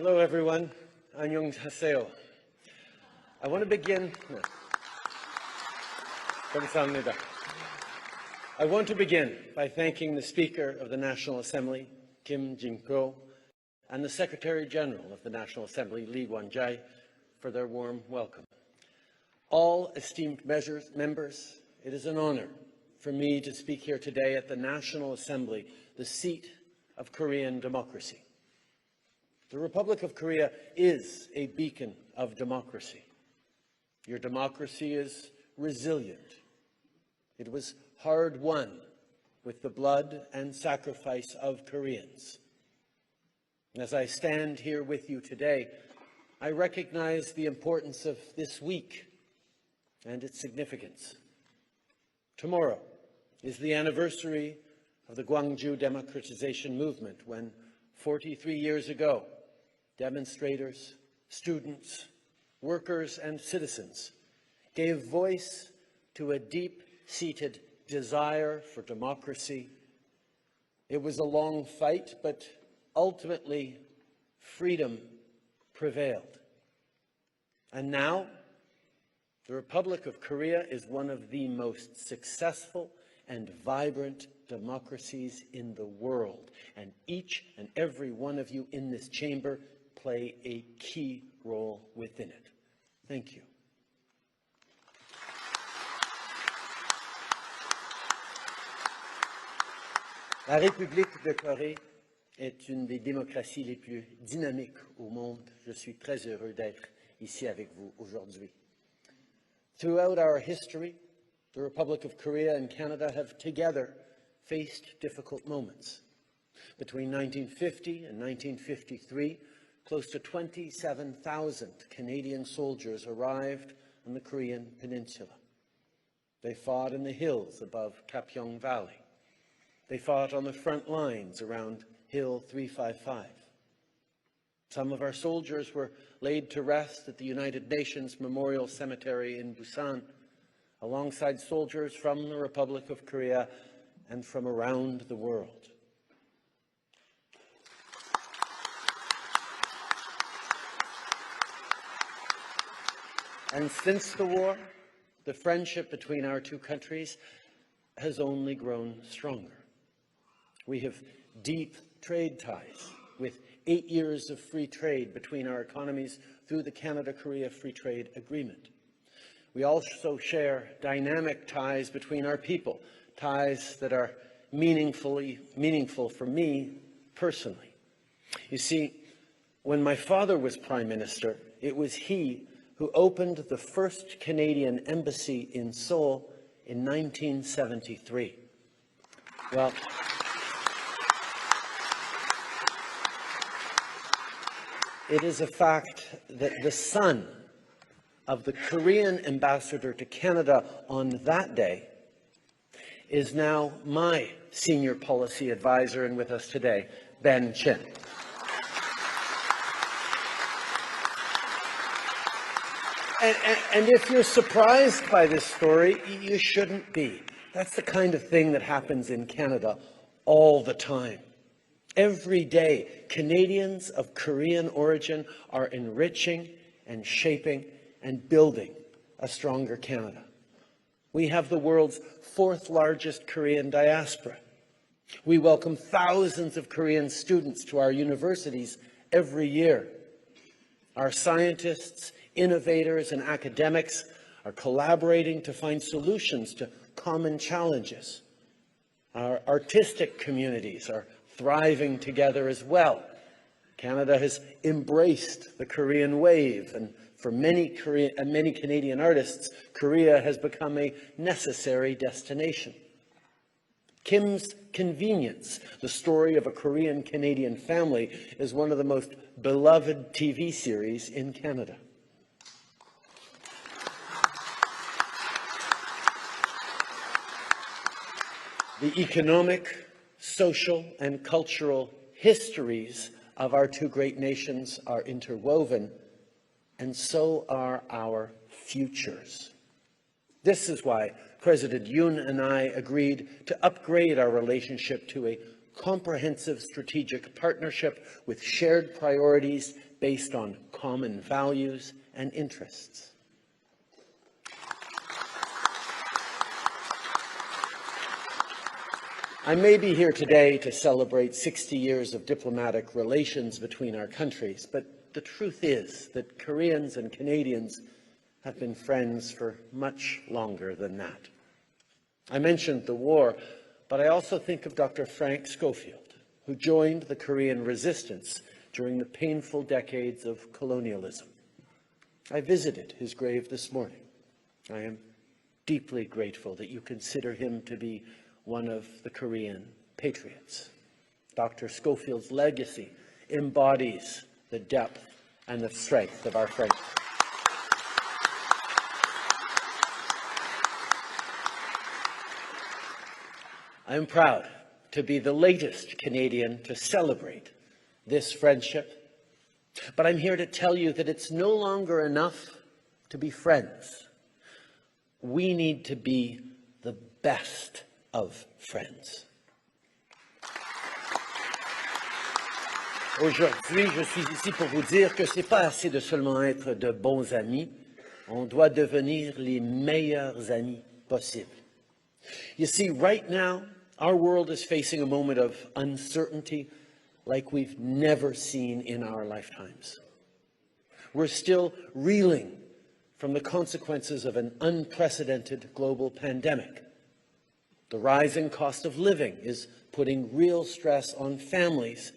Hello, everyone. 안녕하세요. I want to begin. 감사합니다. I want to begin by thanking the Speaker of the National Assembly, Kim Jin-ko, and the Secretary General of the National Assembly, Lee Wan-jae, for their warm welcome. All esteemed members, it is an honor for me to speak here today at the National Assembly, the seat of Korean democracy. The Republic of Korea is a beacon of democracy. Your democracy is resilient. It was hard won with the blood and sacrifice of Koreans. And as I stand here with you today, I recognize the importance of this week and its significance. Tomorrow is the anniversary of the Gwangju democratization movement, when 43 years ago, demonstrators, students, workers, and citizens gave voice to a deep-seated desire for democracy. It was a long fight, but ultimately freedom prevailed. And now, the Republic of Korea is one of the most successful and vibrant democracies in the world, and each and every one of you in this chamber play a key role within it. Thank you. La République de Corée est une des démocraties les plus dynamiques au monde. Je suis très heureux d'être ici avec vous aujourd'hui. Throughout our history, the Republic of Korea and Canada have together faced difficult moments. Between 1950 and 1953, close to 27,000 Canadian soldiers arrived on the Korean peninsula. They fought in the hills above Kapyong Valley. They fought on the front lines around Hill 355. Some of our soldiers were laid to rest at the United Nations Memorial Cemetery in Busan, alongside soldiers from the Republic of Korea and from around the world. And since the war, the friendship between our two countries has only grown stronger. We have deep trade ties, with 8 years of free trade between our economies through the Canada-Korea Free Trade Agreement. We also share dynamic ties between our people, ties that are meaningful for me personally. You see, when my father was Prime Minister, it was he who opened the first Canadian embassy in Seoul in 1973. Well, it is a fact that the son of the Korean ambassador to Canada on that day is now my senior policy advisor, and with us today, Ben Chin. And if you're surprised by this story, you shouldn't be. That's the kind of thing that happens in Canada all the time. Every day, Canadians of Korean origin are enriching and shaping and building a stronger Canada. We have the world's fourth largest Korean diaspora. We welcome thousands of Korean students to our universities every year. Our scientists, innovators, and academics are collaborating to find solutions to common challenges. Our artistic communities are thriving together as well. Canada has embraced the Korean wave, and for many Canadian artists, Korea has become a necessary destination. Kim's Convenience, the story of a Korean-Canadian family, is one of the most beloved TV series in Canada. The economic, social, and cultural histories of our two great nations are interwoven, and so are our futures. This is why President Yoon and I agreed to upgrade our relationship to a comprehensive strategic partnership with shared priorities, based on common values and interests. I may be here today to celebrate 60 years of diplomatic relations between our countries, but the truth is that Koreans and Canadians have been friends for much longer than that. I mentioned the war, but I also think of Dr. Frank Schofield, who joined the Korean resistance during the painful decades of colonialism. I visited his grave this morning. I am deeply grateful that you consider him to be one of the Korean patriots. Dr. Schofield's legacy embodies the depth and the strength of our friendship. I am proud to be the latest Canadian to celebrate this friendship, but I'm here to tell you that it's no longer enough to be friends. We need to be the best of friends. Aujourd'hui, je suis ici pour vous dire que c'est pas assez de seulement être de bons amis, on doit devenir les meilleurs amis possibles. You see, right now, our world is facing a moment of uncertainty like we've never seen in our lifetimes. We're still reeling from the consequences of an unprecedented global pandemic. The rising cost of living is putting real stress on families.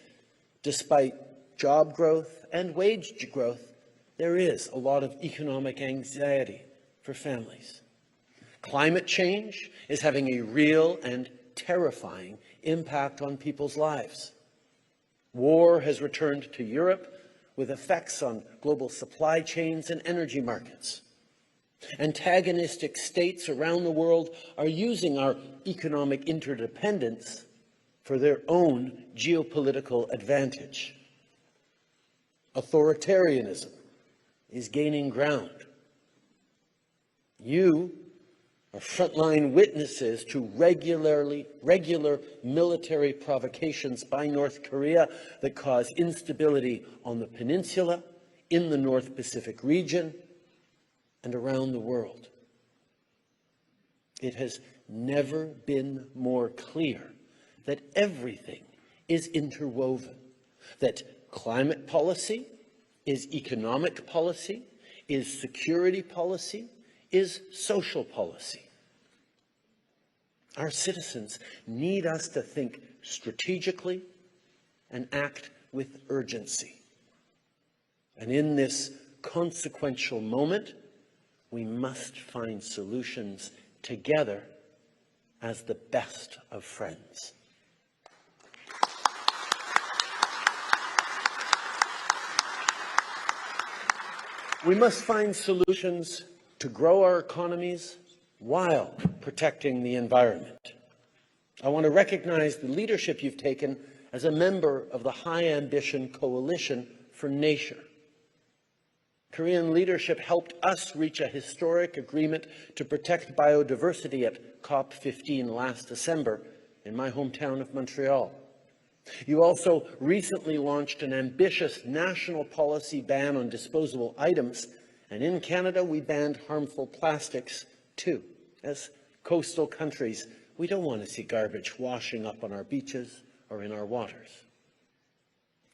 Despite job growth and wage growth, there is a lot of economic anxiety for families. Climate change is having a real and terrifying impact on people's lives. War has returned to Europe with effects on global supply chains and energy markets. Antagonistic states around the world are using our economic interdependence for their own geopolitical advantage. Authoritarianism is gaining ground. You are frontline witnesses to regular military provocations by North Korea that cause instability on the peninsula, in the North Pacific region, and around the world. It has never been more clear that everything is interwoven, that climate policy is economic policy, is security policy, is social policy. Our citizens need us to think strategically and act with urgency. And in this consequential moment, we must find solutions together as the best of friends. We must find solutions to grow our economies while protecting the environment. I want to recognize the leadership you've taken as a member of the High Ambition Coalition for Nature. Korean leadership helped us reach a historic agreement to protect biodiversity at COP15 last December in my hometown of Montreal. You also recently launched an ambitious national policy ban on disposable items, and in Canada we banned harmful plastics too. As coastal countries, we don't want to see garbage washing up on our beaches or in our waters.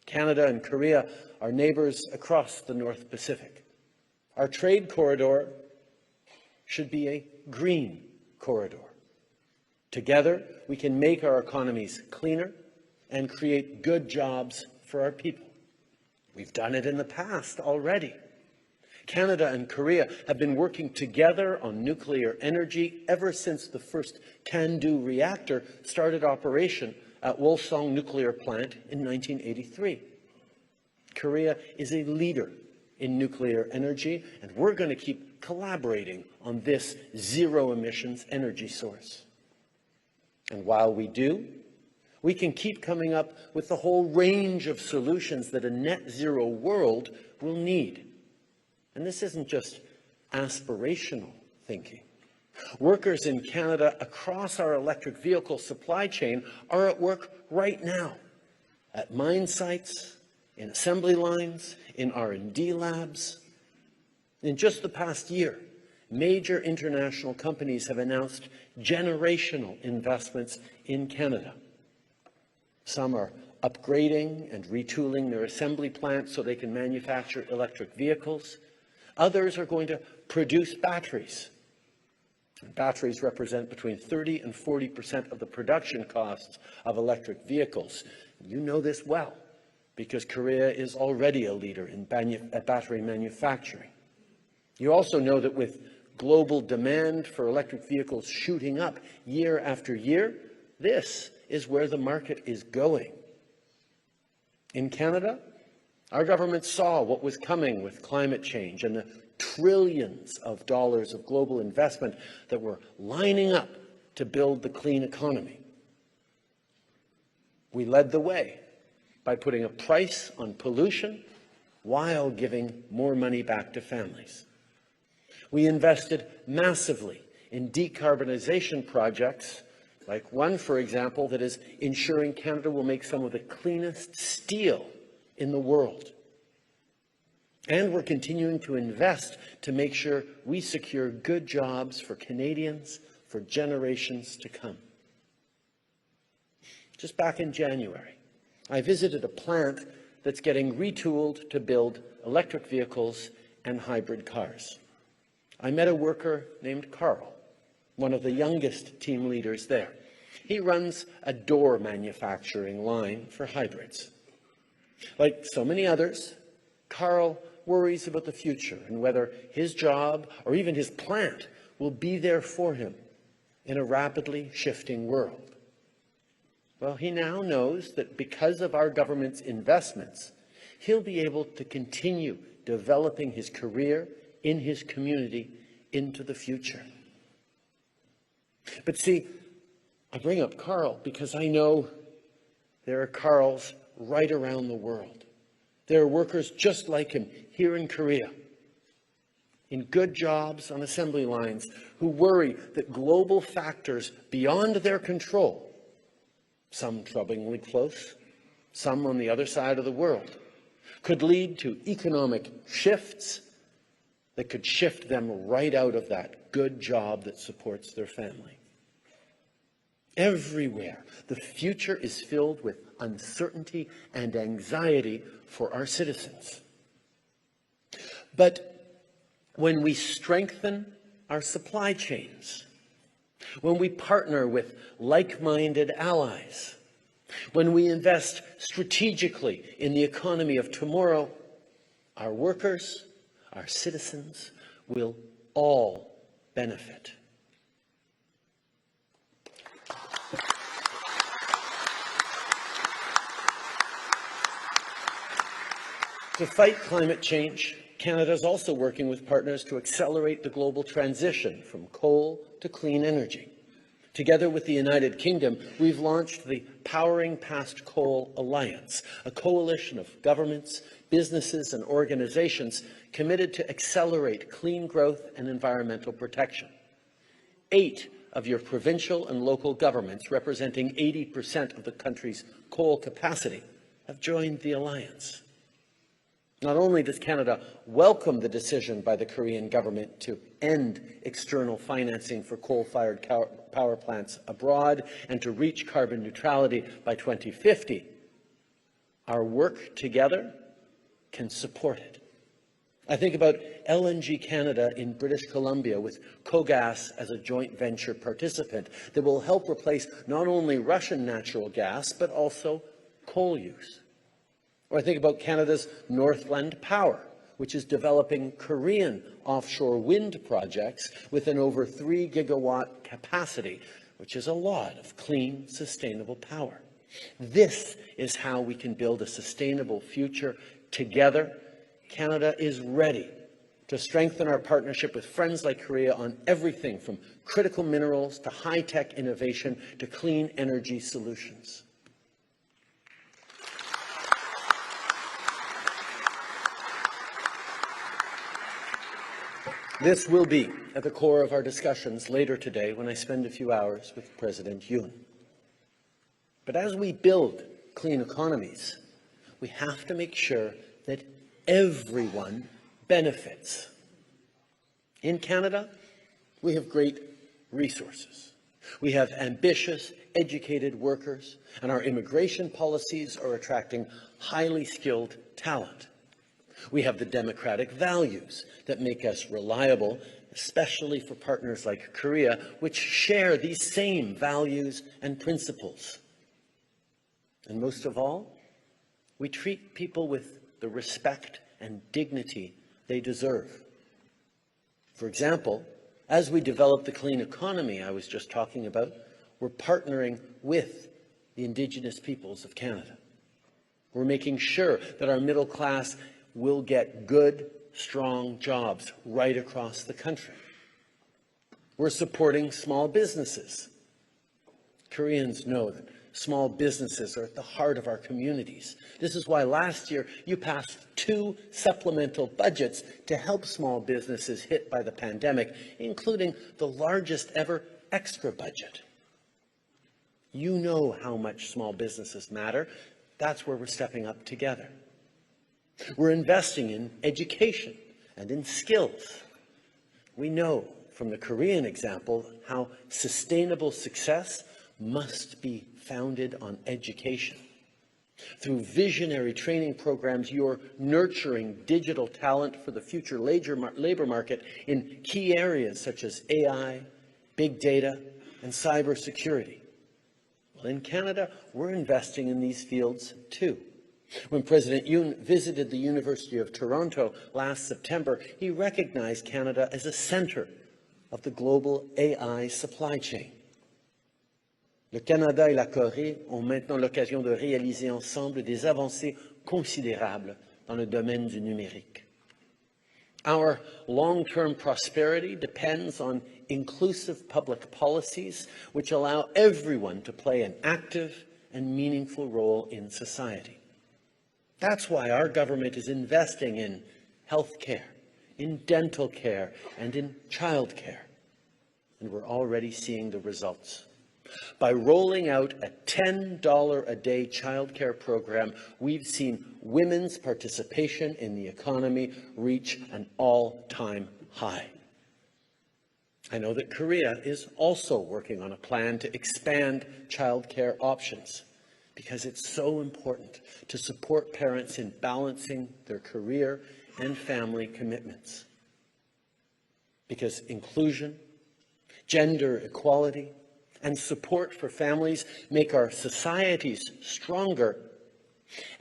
Canada and Korea are neighbors across the North Pacific. Our trade corridor should be a green corridor. Together, we can make our economies cleaner and create good jobs for our people. We've done it in the past already. Canada and Korea have been working together on nuclear energy ever since the first CANDU reactor started operation at Wolsong Nuclear Plant in 1983. Korea is a leader in nuclear energy, and we're going to keep collaborating on this zero-emissions energy source. And while we do, we can keep coming up with the whole range of solutions that a net-zero world will need. And this isn't just aspirational thinking. Workers in Canada across our electric vehicle supply chain are at work right now at mine sites, in assembly lines, in R&D labs. In just the past year, major international companies have announced generational investments in Canada. Some are upgrading and retooling their assembly plants so they can manufacture electric vehicles. Others are going to produce batteries. Batteries represent between 30 and 40% of the production costs of electric vehicles. You know this well, because Korea is already a leader in battery manufacturing. You also know that with global demand for electric vehicles shooting up year after year, this is where the market is going. In Canada, our government saw what was coming with climate change and the trillions of dollars of global investment that were lining up to build the clean economy. We led the way by putting a price on pollution while giving more money back to families. We invested massively in decarbonization projects, like one, for example, that is ensuring Canada will make some of the cleanest steel in the world. And we're continuing to invest to make sure we secure good jobs for Canadians for generations to come. Just back in January, I visited a plant that's getting retooled to build electric vehicles and hybrid cars. I met a worker named Carl, one of the youngest team leaders there. He runs a door manufacturing line for hybrids. Like so many others, Carl worries about the future and whether his job or even his plant will be there for him in a rapidly shifting world. Well, he now knows that because of our government's investments, he'll be able to continue developing his career in his community into the future. But see, I bring up Carl because I know there are Carls right around the world. There are workers just like him here in Korea, in good jobs on assembly lines, who worry that global factors beyond their control, some troublingly close, some on the other side of the world, could lead to economic shifts that could shift them right out of that good job that supports their family. Everywhere, the future is filled with uncertainty and anxiety for our citizens. But when we strengthen our supply chains, when we partner with like-minded allies, when we invest strategically in the economy of tomorrow, our workers, our citizens will all benefit. To fight climate change, Canada is also working with partners to accelerate the global transition from coal to clean energy. Together with the United Kingdom, we've launched the Powering Past Coal Alliance, a coalition of governments, businesses, and organizations committed to accelerate clean growth and environmental protection. 8 of your provincial and local governments, representing 80% of the country's coal capacity, have joined the alliance. Not only does Canada welcome the decision by the Korean government to end external financing for coal-fired power plants abroad and to reach carbon neutrality by 2050, our work together can support it. I think about LNG Canada in British Columbia with KOGAS as a joint venture participant that will help replace not only Russian natural gas, but also coal use. Or I think about Canada's Northland Power, which is developing Korean offshore wind projects with an over 3 gigawatt capacity, which is a lot of clean, sustainable power. This is how we can build a sustainable future together. Canada is ready to strengthen our partnership with friends like Korea on everything from critical minerals to high-tech innovation to clean energy solutions. This will be at the core of our discussions later today when I spend a few hours with President Yoon. But as we build clean economies, we have to make sure that everyone benefits. In Canada, we have great resources. We have ambitious, educated workers, and our immigration policies are attracting highly skilled talent. We have the democratic values that make us reliable, especially for partners like Korea, which share these same values and principles. And most of all, we treat people with the respect and dignity they deserve. For example, as we develop the clean economy I was just talking about, we're partnering with the Indigenous peoples of Canada. We're making sure that our middle class will get good, strong jobs right across the country. We're supporting small businesses. Koreans know that small businesses are at the heart of our communities. This is why last year you passed 2 supplemental budgets to help small businesses hit by the pandemic, including the largest ever extra budget. You know how much small businesses matter. That's where we're stepping up together. We're investing in education and in skills. We know from the Korean example how sustainable success must be founded on education. Through visionary training programs, you're nurturing digital talent for the future labor market in key areas such as AI, big data, and cybersecurity. Well, in Canada, we're investing in these fields too. When President Yoon visited the University of Toronto last September, he recognized Canada as a center of the global AI supply chain. Le Canada et la Corée ont maintenant l'occasion de réaliser ensemble des avancées considérables dans le domaine du numérique. Our long-term prosperity depends on inclusive public policies which allow everyone to play an active and meaningful role in society. That's why our government is investing in health care, in dental care, and in child care. And we're already seeing the results. By rolling out a $10 a day child care program, we've seen women's participation in the economy reach an all-time high. I know that Korea is also working on a plan to expand child care options, because it's so important to support parents in balancing their career and family commitments. Because inclusion, gender equality, and support for families make our societies stronger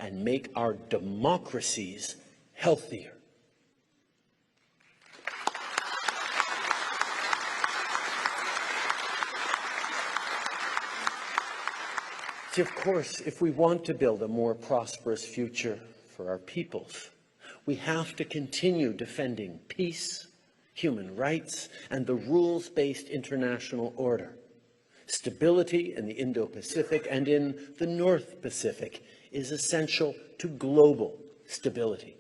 and make our democracies healthier. See, of course, if we want to build a more prosperous future for our peoples, we have to continue defending peace, human rights, and the rules-based international order. Stability in the Indo-Pacific and in the North Pacific is essential to global stability.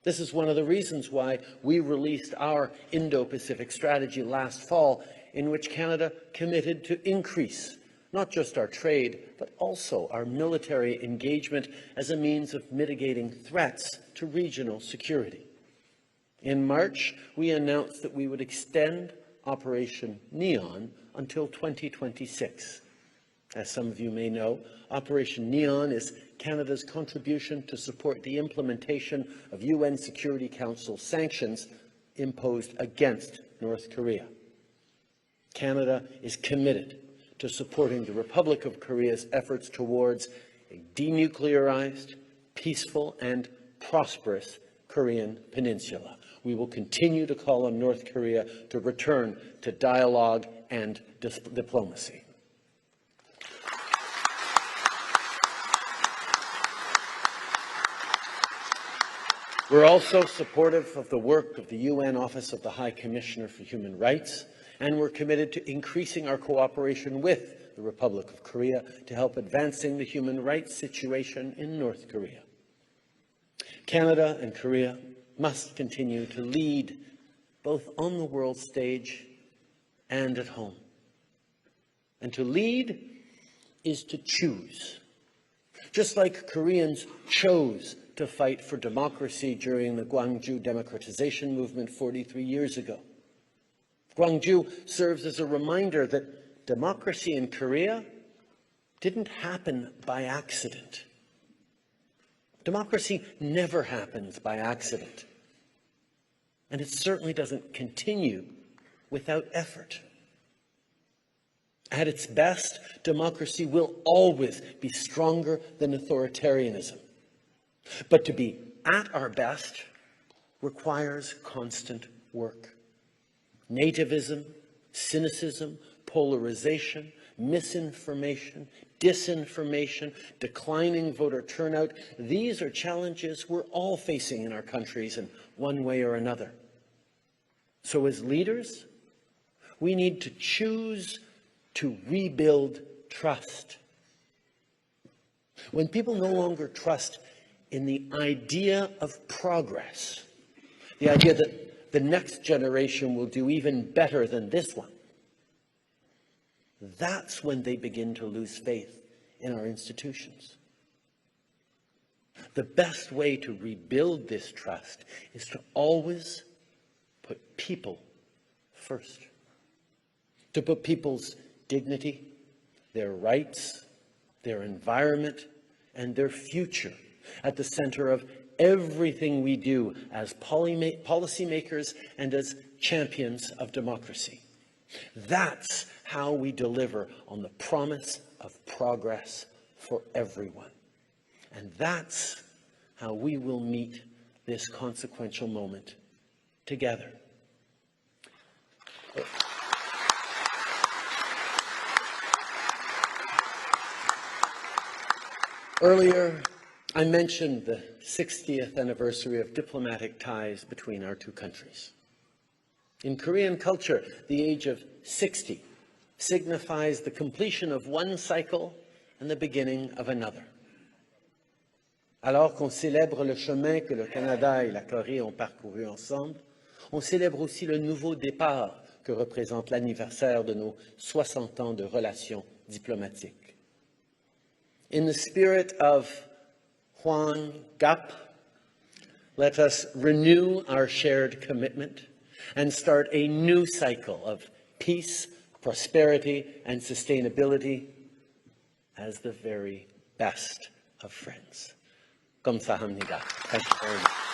This is one of the reasons why we released our Indo-Pacific strategy last fall, in which Canada committed to increase not just our trade, but also our military engagement as a means of mitigating threats to regional security. In March, we announced that we would extend Operation Neon until 2026. As some of you may know, Operation Neon is Canada's contribution to support the implementation of UN Security Council sanctions imposed against North Korea. Canada is committed to supporting the Republic of Korea's efforts towards a denuclearized, peaceful, and prosperous Korean peninsula. We will continue to call on North Korea to return to dialogue and diplomacy. We're also supportive of the work of the UN Office of the High Commissioner for Human Rights, and we're committed to increasing our cooperation with the Republic of Korea to help advancing the human rights situation in North Korea. Canada and Korea must continue to lead both on the world stage and at home. And to lead is to choose. Just like Koreans chose to fight for democracy during the Gwangju democratization movement 43 years ago. Gwangju serves as a reminder that democracy in Korea didn't happen by accident. Democracy never happens by accident. And it certainly doesn't continue without effort. At its best, democracy will always be stronger than authoritarianism. But to be at our best requires constant work. Nativism, cynicism, polarization, misinformation, disinformation, declining voter turnout, these are challenges we're all facing in our countries in one way or another. So as leaders, we need to choose to rebuild trust. When people no longer trust in the idea of progress, the idea that the next generation will do even better than this one, that's when they begin to lose faith in our institutions. The best way to rebuild this trust is to always put people first. To put people's dignity, their rights, their environment, and their future at the center of everything we do as policymakers and as champions of democracy. That's how we deliver on the promise of progress for everyone. And that's how we will meet this consequential moment together. Earlier, I mentioned the 60th anniversary of diplomatic ties between our two countries. In Korean culture, the age of 60 signifies the completion of one cycle and the beginning of another. Alors qu'on célèbre le chemin que le Canada et la Corée ont parcouru ensemble, on célèbre aussi le nouveau départ que représente l'anniversaire de nos 60 ans de relations diplomatiques. In the spirit of Hwang Gap, let us renew our shared commitment and start a new cycle of peace, prosperity, and sustainability as the very best of friends. 감사합니다. Thank you very much.